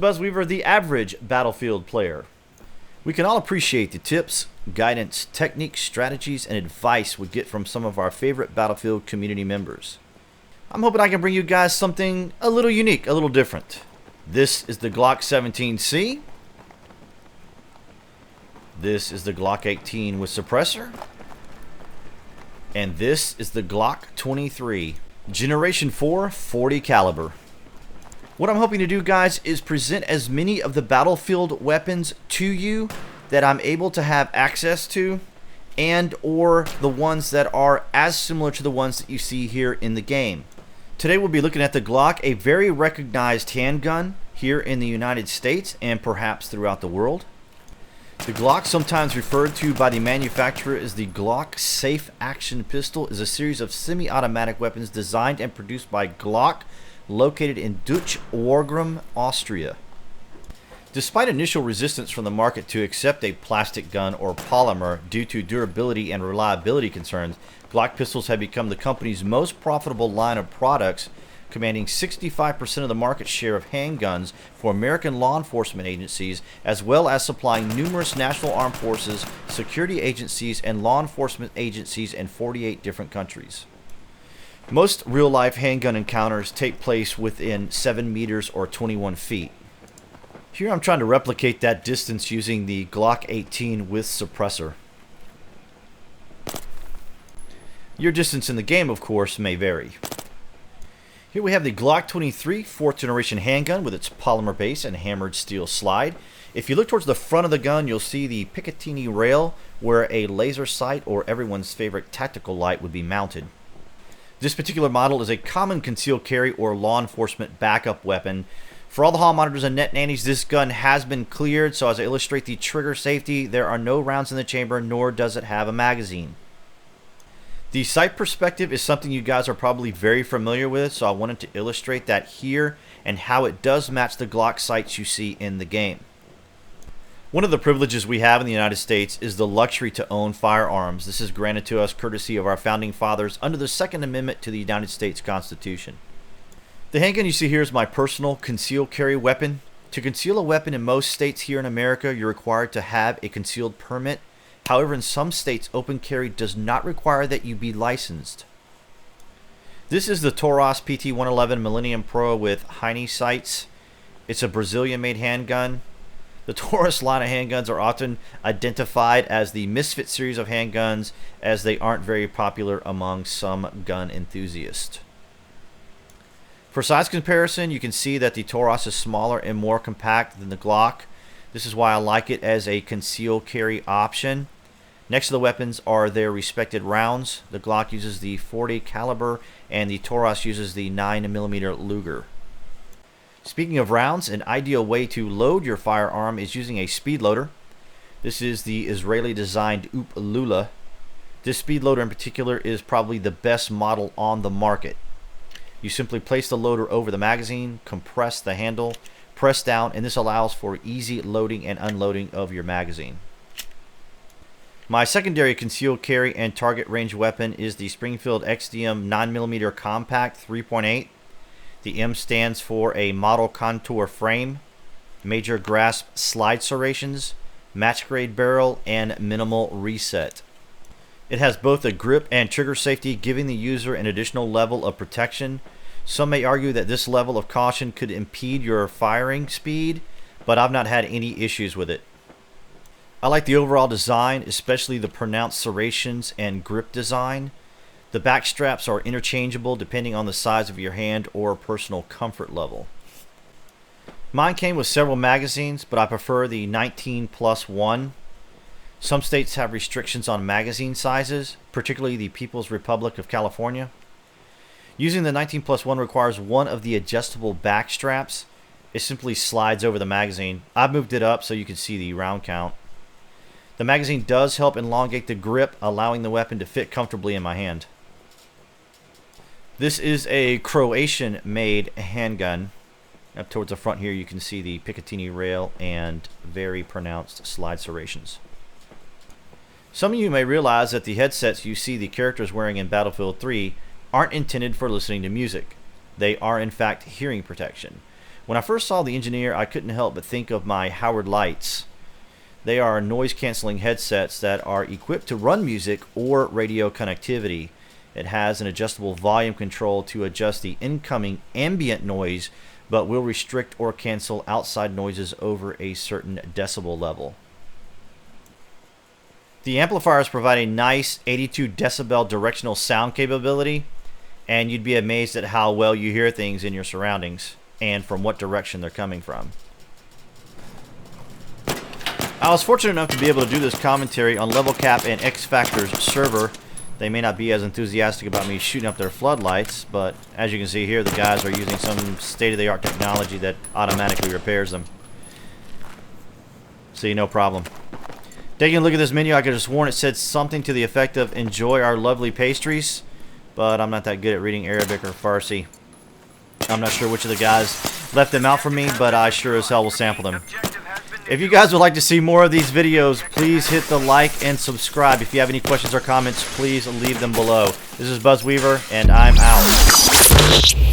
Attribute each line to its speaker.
Speaker 1: BuzWeaver, the average Battlefield player. We can all appreciate the tips, guidance, techniques, strategies, and advice we get from some of our favorite Battlefield community members. I'm hoping I can bring you guys something a little unique, a little different. This is the Glock 17C. This is the Glock 18 with Suppressor. And this is the Glock 23, Generation 4 40 caliber. What I'm hoping to do, guys, is present as many of the Battlefield weapons to you that I'm able to have access to, and or the ones that are as similar to the ones that you see here in the game. Today we'll be looking at the Glock, a very recognized handgun here in the United States and perhaps throughout the world. The Glock, sometimes referred to by the manufacturer as the Glock Safe Action Pistol, is a series of semi-automatic weapons designed and produced by Glock, located in Deutsch Wagram, Austria. Despite initial resistance from the market to accept a plastic gun or polymer due to durability and reliability concerns, Glock pistols have become the company's most profitable line of products, commanding 65% of the market share of handguns for American law enforcement agencies, as well as supplying numerous national armed forces, security agencies, and law enforcement agencies in 48 different countries. Most real-life handgun encounters take place within 7 meters or 21 feet. Here I'm trying to replicate that distance using the Glock 18 with Suppressor. Your distance in the game, of course, may vary. Here we have the Glock 23 4th generation handgun with its polymer base and hammered steel slide. If you look towards the front of the gun, you'll see the Picatinny rail where a laser sight or everyone's favorite tactical light would be mounted. This particular model is a common concealed carry or law enforcement backup weapon. For all the hall monitors and net nannies, this gun has been cleared, so as I illustrate the trigger safety, there are no rounds in the chamber, nor does it have a magazine. The sight perspective is something you guys are probably very familiar with, so I wanted to illustrate that here and how it does match the Glock sights you see in the game. One of the privileges we have in the United States is the luxury to own firearms. This is granted to us courtesy of our founding fathers under the Second Amendment to the United States Constitution. The handgun you see here is my personal concealed carry weapon. To conceal a weapon in most states here in America, you're required to have a concealed permit. However, in some states, open carry does not require that you be licensed. This is the Taurus PT-111 Millennium Pro with Heine sights. It's a Brazilian-made handgun. The Taurus line of handguns are often identified as the misfit series of handguns, as they aren't very popular among some gun enthusiasts. For size comparison, you can see that the Taurus is smaller and more compact than the Glock. This is why I like it as a concealed carry option. Next to the weapons are their respected rounds. The Glock uses the 40 caliber and the Taurus uses the 9mm Luger. Speaking of rounds, an ideal way to load your firearm is using a speed loader. This is the Israeli designed Up Lula. This speed loader in particular is probably the best model on the market. You simply place the loader over the magazine, compress the handle, press down, and this allows for easy loading and unloading of your magazine. My secondary concealed carry and target range weapon is the Springfield XDM 9mm Compact 3.8. The M stands for a model contour frame, major grasp slide serrations, match grade barrel, and minimal reset. It has both a grip and trigger safety, giving the user an additional level of protection. Some may argue that this level of caution could impede your firing speed, but I've not had any issues with it. I like the overall design, especially the pronounced serrations and grip design. The back straps are interchangeable depending on the size of your hand or personal comfort level. Mine came with several magazines, but I prefer the 19+1. Some states have restrictions on magazine sizes, particularly the People's Republic of California. Using the 19+1 requires one of the adjustable back straps. It simply slides over the magazine. I've moved it up so you can see the round count. The magazine does help elongate the grip, allowing the weapon to fit comfortably in my hand. This is a Croatian-made handgun. Up towards the front here you can see the Picatinny rail and very pronounced slide serrations. Some of you may realize that the headsets you see the characters wearing in Battlefield 3 aren't intended for listening to music. They are in fact hearing protection. When I first saw the Engineer, I couldn't help but think of my Howard Lights. They are noise-canceling headsets that are equipped to run music or radio connectivity. It has an adjustable volume control to adjust the incoming ambient noise, but will restrict or cancel outside noises over a certain decibel level. The amplifiers provide a nice 82 decibel directional sound capability, and you'd be amazed at how well you hear things in your surroundings and from what direction they're coming from. I was fortunate enough to be able to do this commentary on Level Cap and X Factor's server. They may not be as enthusiastic about me shooting up their floodlights, but as you can see here, the guys are using some state-of-the-art technology that automatically repairs them. See, no problem. Taking a look at this menu, I could have sworn it said something to the effect of "enjoy our lovely pastries," but I'm not that good at reading Arabic or Farsi. I'm not sure which of the guys left them out for me, but I sure as hell will sample them. If you guys would like to see more of these videos, please hit the like and subscribe. If you have any questions or comments, please leave them below. This is BuzWeaver, and I'm out.